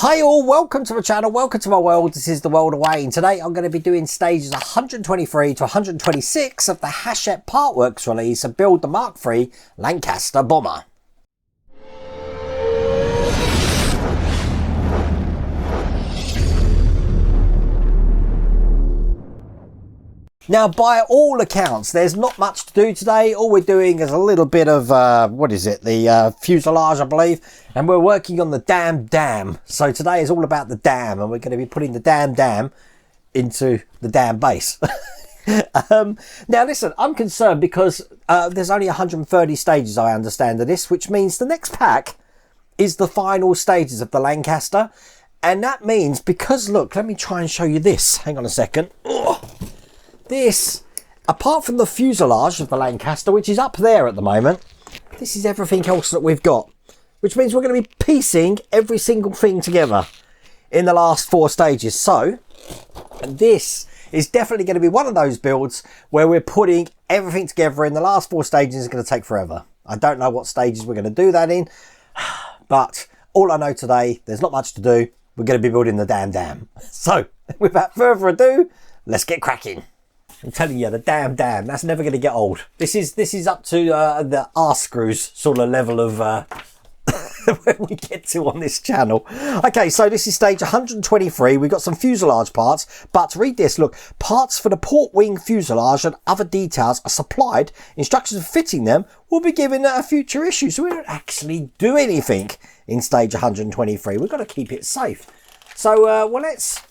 Hi all, welcome to my channel, welcome to my world. This is the world away, and today I'm going to be doing stages 123 to 126 of the Hachette Partworks release of Build the Mark III Lancaster bomber. Now, by all accounts, there's not much to do today. All we're doing is a little bit of, the fuselage, I believe. And we're working on the dam. So today is all about the dam, and we're going to be putting the dam into the dam base. Now, listen, I'm concerned because there's only 130 stages, I understand, of this, which means the next pack is the final stages of the Lancaster. And that means, because, look, let me try and show you this. Hang on a second. Ugh. This, apart from the fuselage of the Lancaster, which is up there at the moment, this is everything else that we've got. Which means we're going to be piecing every single thing together in the last 4 stages. So, this is definitely going to be one of those builds where we're putting everything together in the last 4 stages. Is going to take forever. I don't know what stages we're going to do that in. But all I know today, there's not much to do. We're going to be building the dam. So, without further ado, let's get cracking. I'm telling you, the dam, that's never going to get old. This is up to the arse screws sort of level of where we get to on this channel. Okay, so this is stage 123. We've got some fuselage parts, but read this, look. Parts for the port wing fuselage and other details are supplied. Instructions for fitting them will be given at a future issue. So we don't actually do anything in stage 123. We've got to keep it safe. So, well, let's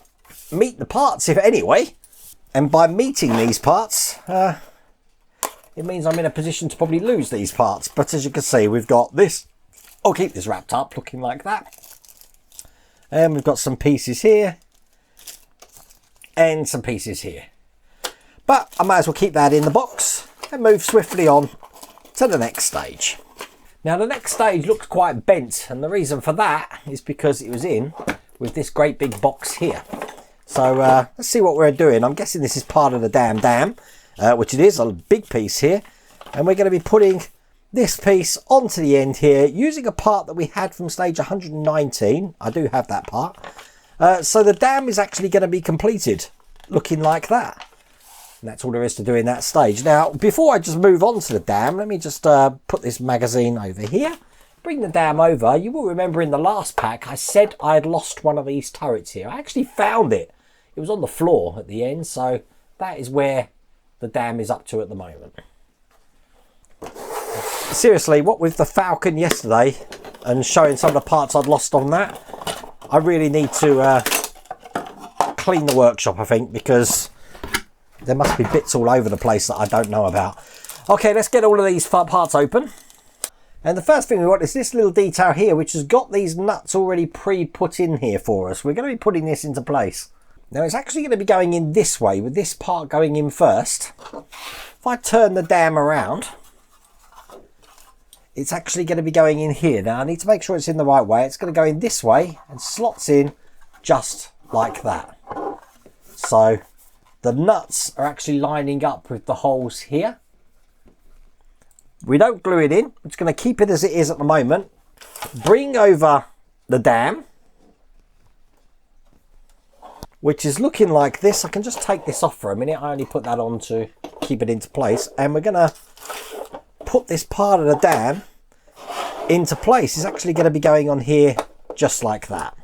meet the parts, if anyway. And by meeting these parts, it means I'm in a position to probably lose these parts. But as you can see, we've got this. I'll keep this wrapped up looking like that. And we've got some pieces here. And some pieces here. But I might as well keep that in the box and move swiftly on to the next stage. Now the next stage looks quite bent. And the reason for that is because it was in with this great big box here. So let's see what we're doing. I'm guessing this is part of the dam, which it is, a big piece here. And we're going to be putting this piece onto the end here using a part that we had from stage 119. I do have that part. So the dam is actually going to be completed looking like that. And that's all there is to do in that stage. Now, before I just move on to the dam, let me just put this magazine over here. Bring the dam over. You will remember in the last pack, I said I had lost one of these turrets here. I actually found it. It was on the floor at the end, so that is where the dam is up to at the moment. Seriously, what with the Falcon yesterday and showing some of the parts I'd lost on that, I really need to clean the workshop, I think, because there must be bits all over the place that I don't know about. Okay, let's get all of these parts open. And the first thing we want is this little detail here, which has got these nuts already pre-put in here for us. We're going to be putting this into place. Now it's actually going to be going in this way, with this part going in first. If I turn the dam around, it's actually going to be going in here. Now I need to make sure it's in the right way. It's going to go in this way and slots in just like that. So the nuts are actually lining up with the holes here. We don't glue it in. We're just going to keep it as it is at the moment. Bring over the dam, which is looking like this. I can just take this off for a minute. I only put that on to keep it into place. And we're going to put this part of the dam into place. It's actually going to be going on here just like that.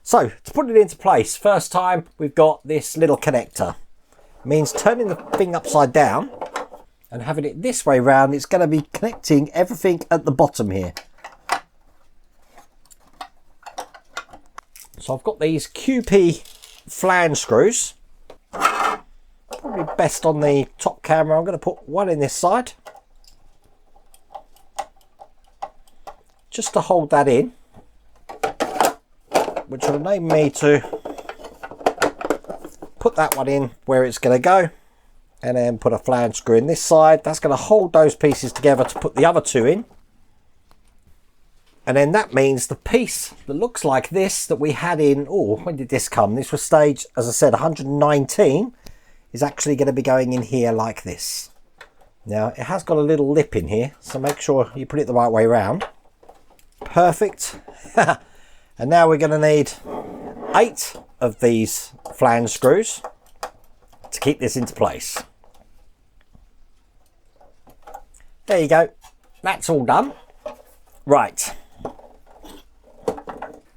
So to put it into place, first time we've got this little connector. It means turning the thing upside down and having it this way round. It's going to be connecting everything at the bottom here. So I've got these QP flange screws, probably best on the top camera. I'm going to put one in this side just to hold that in, which will enable me to put that one in where it's going to go, and then put a flange screw in this side. That's going to hold those pieces together to put the other 2 in. And then that means the piece that looks like this that we had in, oh, when did this come? This was stage, as I said, 119, is actually going to be going in here like this. Now, it has got a little lip in here, so make sure you put it the right way around. Perfect. And now we're going to need 8 of these flange screws to keep this into place. There you go. That's all done. Right.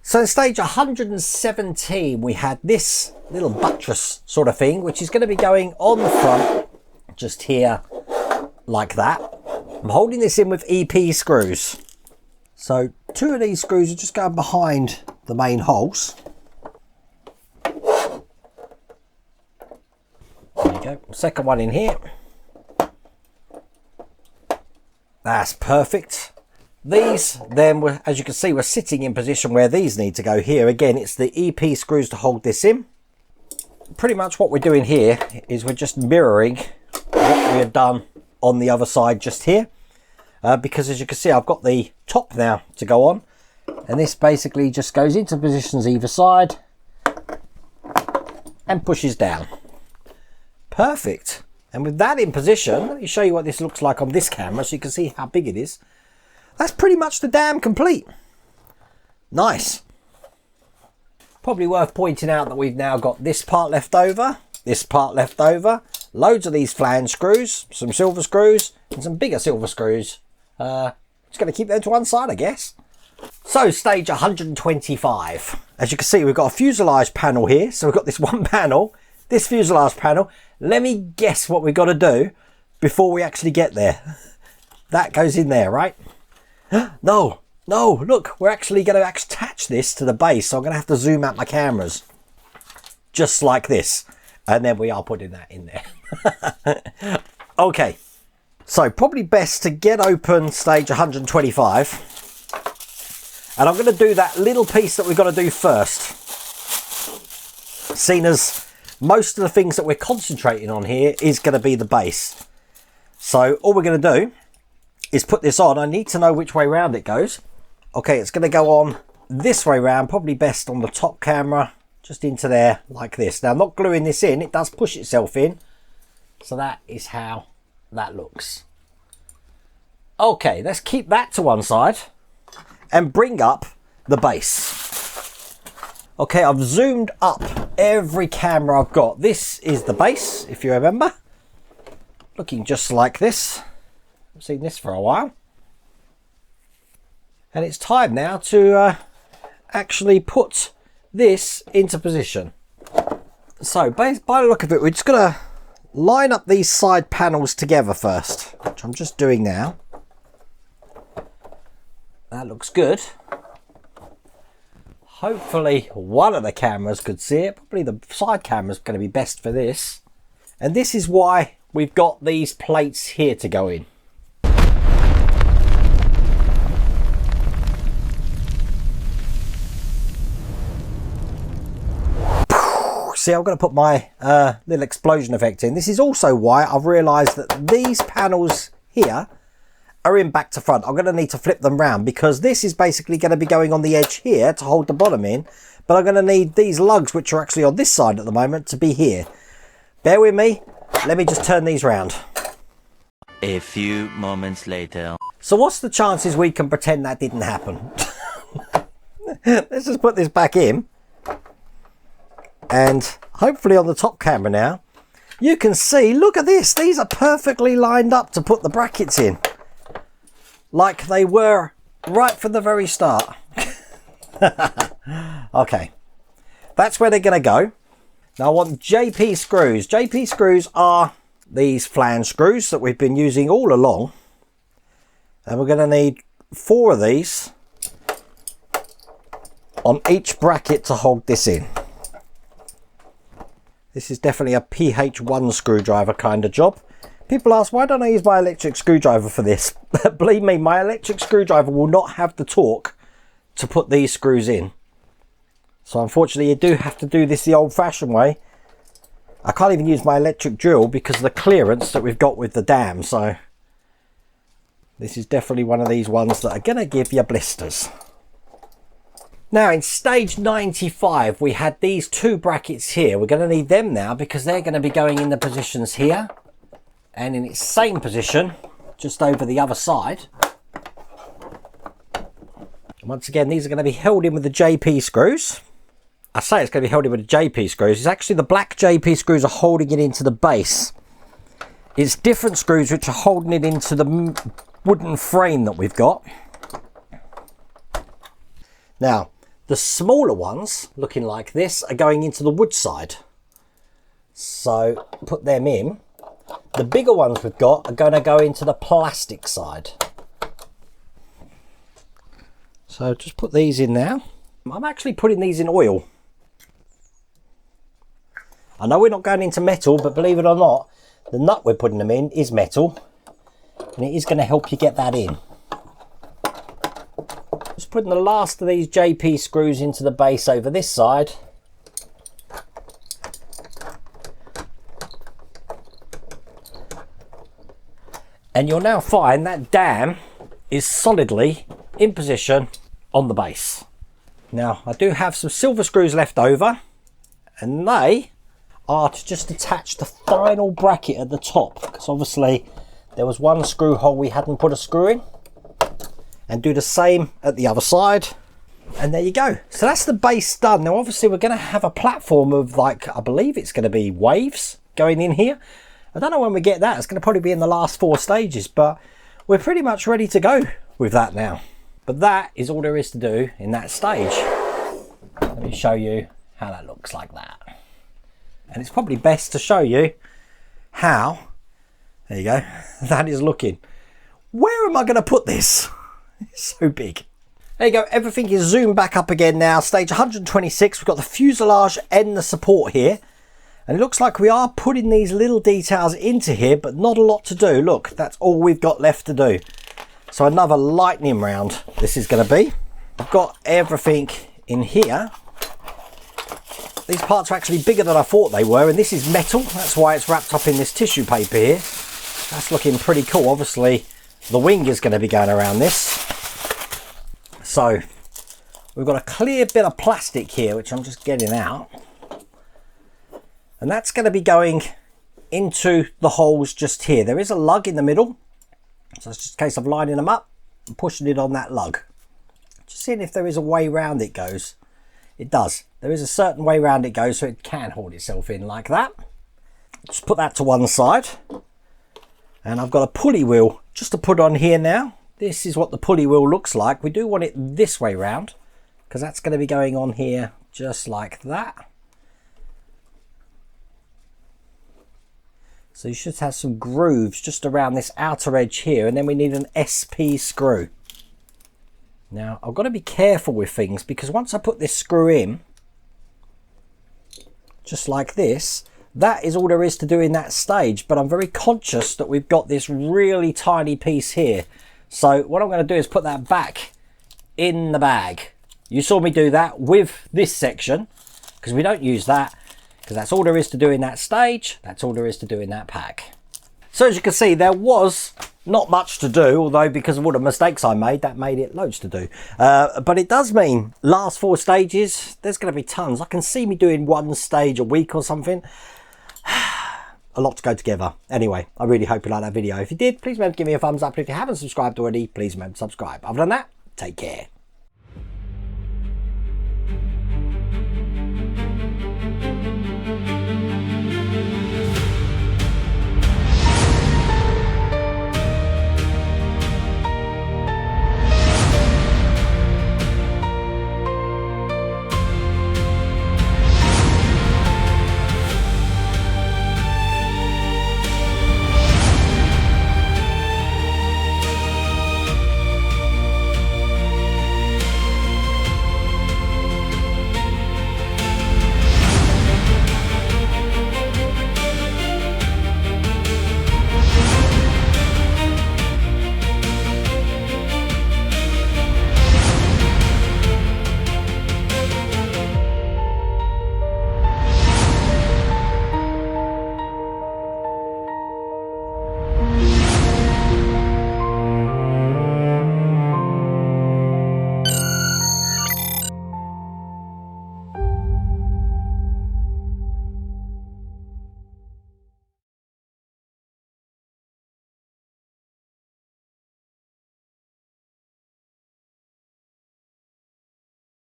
So in stage 117, we had this little buttress sort of thing, which is going to be going on the front, just here, like that. I'm holding this in with EP screws. So 2 of these screws are just going behind the main holes. There you go. Second one in here. That's perfect. These then, as you can see, we're sitting in position where these need to go here. Again, it's the EP screws to hold this in. Pretty much what we're doing here is we're just mirroring what we had done on the other side just here. Because as you can see, I've got the top now to go on. And this basically just goes into positions either side and pushes down. Perfect. And with that in position, let me show you what this looks like on this camera so you can see how big it is. That's pretty much the dam complete. Nice. Probably worth pointing out that we've now got this part left over, this part left over, loads of these flange screws, some silver screws, and some bigger silver screws. Just going to keep them to one side, I guess. So, stage 125. As you can see, we've got a fuselage panel here. So we've got this one panel, this fuselage panel. Let me guess what we've got to do before we actually get there. That goes in there, right? No, look, we're actually going to attach this to the base. So I'm going to have to zoom out my cameras. Just like this. And then we are putting that in there. Okay. So probably best to get open stage 125. And I'm going to do that little piece that we've got to do first. Seeing as most of the things that we're concentrating on here is going to be the base. So all we're going to do is put this on. I need to know which way round it goes. Okay, it's going to go on this way round, probably best on the top camera, just into there like this. Now, I'm not gluing this in, it does push itself in. So that is how that looks. Okay, let's keep that to one side and bring up the base. Okay, I've zoomed up every camera I've got. This is the base, if you remember. Looking just like this. I've seen this for a while. And it's time now to actually put this into position. So by the look of it, we're just going to line up these side panels together first, which I'm just doing now. That looks good. Hopefully one of the cameras could see it. Probably the side camera is going to be best for this. And this is why we've got these plates here to go in. See, I'm going to put my little explosion effect in. This is also why I've realised that these panels here are in back to front. I'm going to need to flip them round because this is basically going to be going on the edge here to hold the bottom in. But I'm going to need these lugs, which are actually on this side at the moment, to be here. Bear with me. Let me just turn these round. A few moments later. So what's the chances we can pretend that didn't happen? Let's just put this back in. And hopefully on the top camera now, you can see, look at this. These are perfectly lined up to put the brackets in. Like they were right from the very start. Okay. That's where they're going to go. Now I want JP screws. JP screws are these flange screws that we've been using all along. And we're going to need 4 of these on each bracket to hold this in. This is definitely a PH1 screwdriver kind of job. People ask, why don't I use my electric screwdriver for this? Believe me, my electric screwdriver will not have the torque to put these screws in. So unfortunately, you do have to do this the old-fashioned way. I can't even use my electric drill because of the clearance that we've got with the dam. So this is definitely one of these ones that are going to give you blisters. Now in stage 95, we had these 2 brackets here. We're going to need them now because they're going to be going in the positions here and in its same position just over the other side. Once again, these are going to be held in with the JP screws. I say it's going to be held in with the JP screws. It's actually the black JP screws are holding it into the base. It's different screws which are holding it into the wooden frame that we've got. Now, the smaller ones, looking like this, are going into the wood side. So, put them in. The bigger ones we've got are going to go into the plastic side. So, just put these in now. I'm actually putting these in oil. I know we're not going into metal, but believe it or not, the nut we're putting them in is metal, and it is going to help you get that in. Just putting the last of these JP screws into the base over this side. And you'll now find that dam is solidly in position on the base. Now, I do have some silver screws left over, and they are to just attach the final bracket at the top, because obviously there was one screw hole we hadn't put a screw in, and do the same at the other side, and there you go. So that's the base done. Now obviously we're going to have a platform of, like, I believe it's going to be waves going in here. I don't know when we get that. It's going to probably be in the last 4 stages, but we're pretty much ready to go with that now. But that is all there is to do in that stage. Let me show you how that looks like that. And it's probably best to show you how, there you go, that is looking. Where am I going to put this? It's so big. There you go, everything is zoomed back up again now. Stage 126, we've got the fuselage and the support here. And it looks like we are putting these little details into here, but not a lot to do. Look, that's all we've got left to do. So another lightning round this is going to be. I've got everything in here. These parts are actually bigger than I thought they were, and this is metal. That's why it's wrapped up in this tissue paper here. That's looking pretty cool. Obviously, the wing is going to be going around this. So, we've got a clear bit of plastic here, which I'm just getting out. And that's going to be going into the holes just here. There is a lug in the middle. So it's just a case of lining them up and pushing it on that lug. Just seeing if there is a way round it goes. It does. There is a certain way round it goes, so it can hold itself in like that. Just put that to one side. And I've got a pulley wheel just to put on here now. This is what the pulley wheel looks like. We do want it this way round, because that's going to be going on here just like that. So you should have some grooves just around this outer edge here, and then we need an SP screw. Now, I've got to be careful with things, because once I put this screw in, just like this, that is all there is to do in that stage. But I'm very conscious that we've got this really tiny piece here. So what I'm going to do is put that back in the bag. You saw me do that with this section, because we don't use that, because that's all there is to do in that stage. That's all there is to do in that pack. So as you can see, there was not much to do, although because of all the mistakes I made, that made it loads to do. But it does mean last 4 stages, there's going to be tons. I can see me doing 1 stage a week or something. A lot to go together. Anyway, I really hope you liked that video. If you did, please remember to give me a thumbs up. If you haven't subscribed already, please remember to subscribe. Other than that, take care.